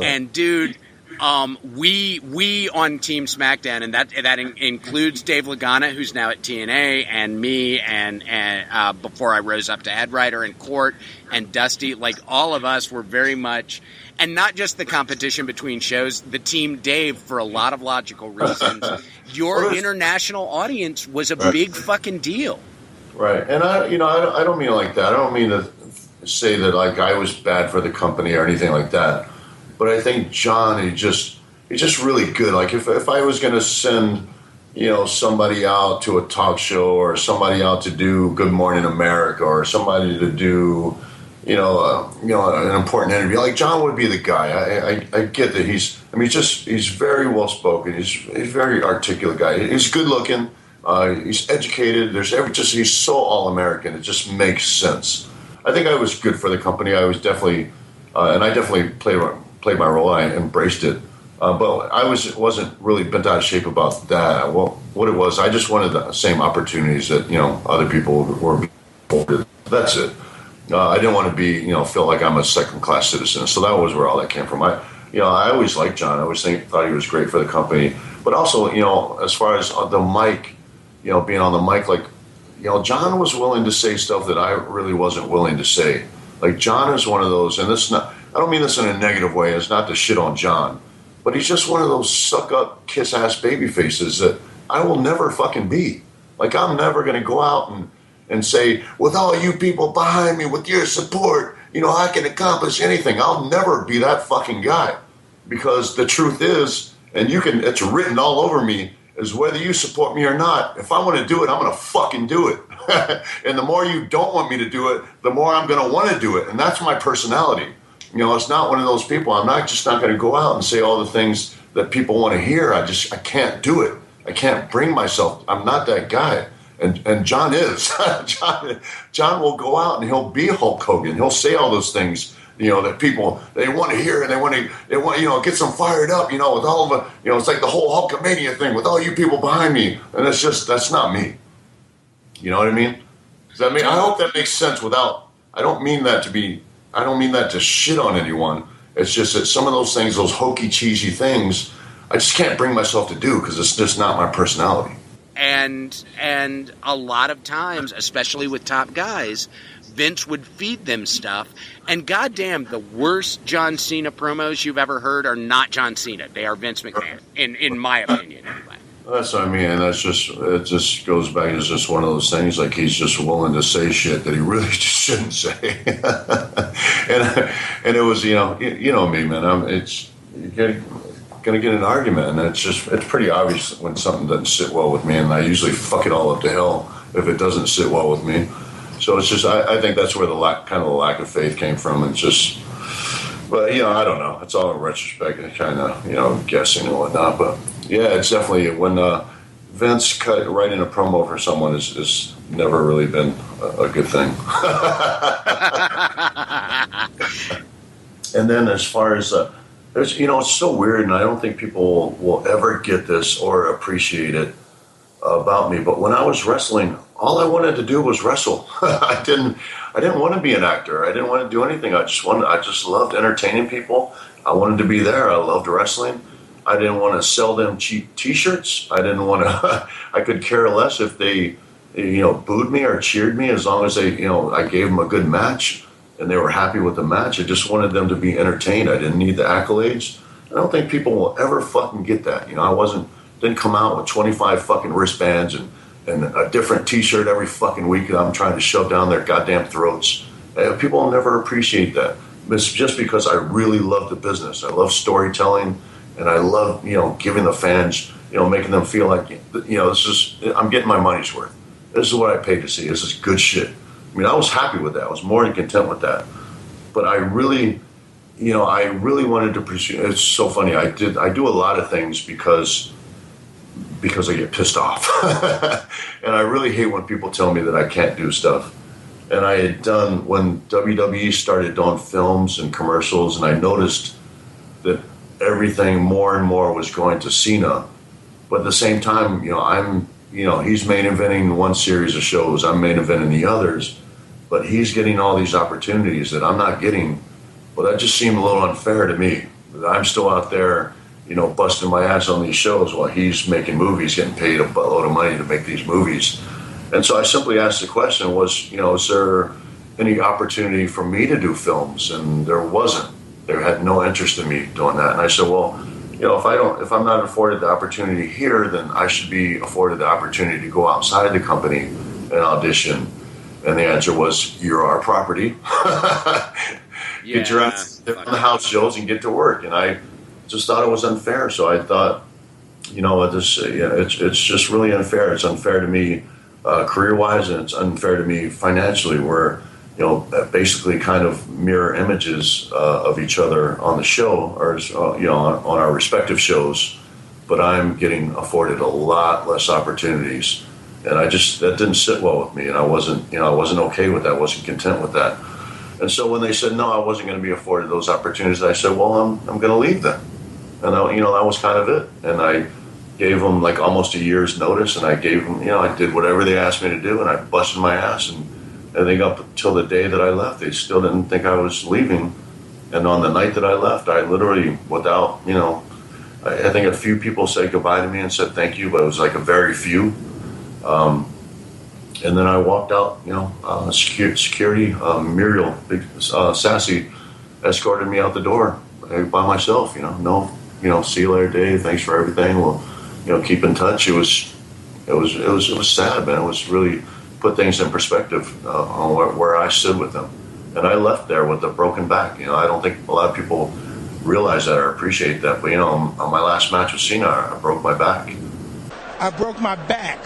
And dude, we on Team SmackDown, and that includes Dave Lagana, who's now at TNA, and me, and before I rose up to head writer, and Court and Dusty, like all of us were very much, and not just the competition between shows, the Team Dave for a lot of logical reasons. Your international audience was a big fucking deal. Right, and I don't mean it like that. I don't mean to say that like I was bad for the company or anything like that. But I think John, he's just really good. Like if I was going to send, somebody out to a talk show or somebody out to do Good Morning America or somebody to do, an important interview, like John would be the guy. I get that he's very well spoken. He's a very articulate guy. He's good looking. He's educated. He's so all American. It just makes sense. I think I was good for the company. I was definitely, and I definitely played my role. I embraced it, but I wasn't really bent out of shape about that. Well, what it was, I just wanted the same opportunities that other people were. That's it. I didn't want to be feel like I'm a second class citizen. So that was where all that came from. I always liked John. I always thought he was great for the company, but also as far as the mic, being on the mic, like John was willing to say stuff that I really wasn't willing to say. Like John is one of those, and this is not. I don't mean this in a negative way. It's not to shit on John, but he's just one of those suck up, kiss ass baby faces that I will never fucking be. Like I'm never going to go out and say, with all you people behind me, with your support, I can accomplish anything. I'll never be that fucking guy, because the truth is, and it's written all over me, is whether you support me or not, if I want to do it, I'm going to fucking do it. And the more you don't want me to do it, the more I'm going to want to do it. And that's my personality. It's not one of those people. I'm not going to go out and say all the things that people want to hear. I can't do it. I can't bring myself. I'm not that guy. And John is. John will go out and he'll be Hulk Hogan. He'll say all those things, that people, they want to hear, and they want get them fired up, with all of the, it's like the whole Hulkamania thing with all you people behind me. And that's not me. You know what I mean? I hope that makes sense I don't mean that to shit on anyone. It's just that some of those things, those hokey, cheesy things, I just can't bring myself to do because it's just not my personality. And a lot of times, especially with top guys, Vince would feed them stuff. And goddamn, the worst John Cena promos you've ever heard are not John Cena. They are Vince McMahon, in my opinion, anyway. That's what I mean. It just goes back. It's just one of those things. Like he's just willing to say shit that he really just shouldn't say. and it was, you know me, man. You're gonna get in an argument, and it's pretty obvious when something doesn't sit well with me, and I usually fuck it all up to hell if it doesn't sit well with me. So it's just, I think that's where the lack of faith came from. And just, but I don't know. It's all in retrospect and kind of, guessing and whatnot. But yeah, it's definitely when Vince writing a promo for someone is never really been a good thing. And then as far as there's, it's so weird, and I don't think people will ever get this or appreciate it about me. But when I was wrestling, all I wanted to do was wrestle. I didn't want to be an actor. I didn't want to do anything. I just loved entertaining people. I wanted to be there. I loved wrestling. I didn't want to sell them cheap T-shirts. I didn't want to. I could care less if they, booed me or cheered me, as long as they, I gave them a good match and they were happy with the match. I just wanted them to be entertained. I didn't need the accolades. I don't think people will ever fucking get that. I didn't come out with 25 fucking wristbands and a different T-shirt every fucking week that I'm trying to shove down their goddamn throats. People will never appreciate that. It's just because I really love the business. I love storytelling, and I love, giving the fans, making them feel like, I'm getting my money's worth. This is what I paid to see. This is good shit. I mean, I was happy with that. I was more than content with that. But I really wanted to pursue. It's so funny. I do a lot of things because I get pissed off. And I really hate when people tell me that I can't do stuff. And I had done, when WWE started doing films and commercials, and I noticed that everything more and more was going to Cena. But at the same time, he's main eventing one series of shows, I'm main eventing the others, but he's getting all these opportunities that I'm not getting. Well, that just seemed a little unfair to me. I'm still out there, busting my ass on these shows while he's making movies, getting paid a buttload of money to make these movies. And so I simply asked the question, is there any opportunity for me to do films? And there wasn't. They had no interest in me doing that. And I said, well, if I'm not afforded the opportunity here, then I should be afforded the opportunity to go outside the company and audition. And the answer was, you're our property. Get your ass on the house shows and get to work. And I just thought it was unfair. So I thought, it's just really unfair. It's unfair to me career-wise, and it's unfair to me financially, where basically kind of mirror images of each other on the show, or on our respective shows, but I'm getting afforded a lot less opportunities, and that didn't sit well with me, and I wasn't okay with that. I wasn't content with that. And so when they said no, I wasn't going to be afforded those opportunities, I said, well, I'm going to leave then. And that was kind of it. And I gave them like almost a year's notice, and I gave them, I did whatever they asked me to do, and I busted my ass. And I think up until the day that I left, they still didn't think I was leaving. And on the night that I left, I literally, without, I think a few people said goodbye to me and said thank you, but it was like a very few. And then I walked out, security, Muriel, big, sassy, escorted me out the door by myself, see you later, Dave. Thanks for everything. We'll, keep in touch. It was sad, man. It was really put things in perspective on where I stood with them. And I left there with a broken back. I don't think a lot of people realize that or appreciate that. But, on my last match with Cena, I broke my back. I broke my back.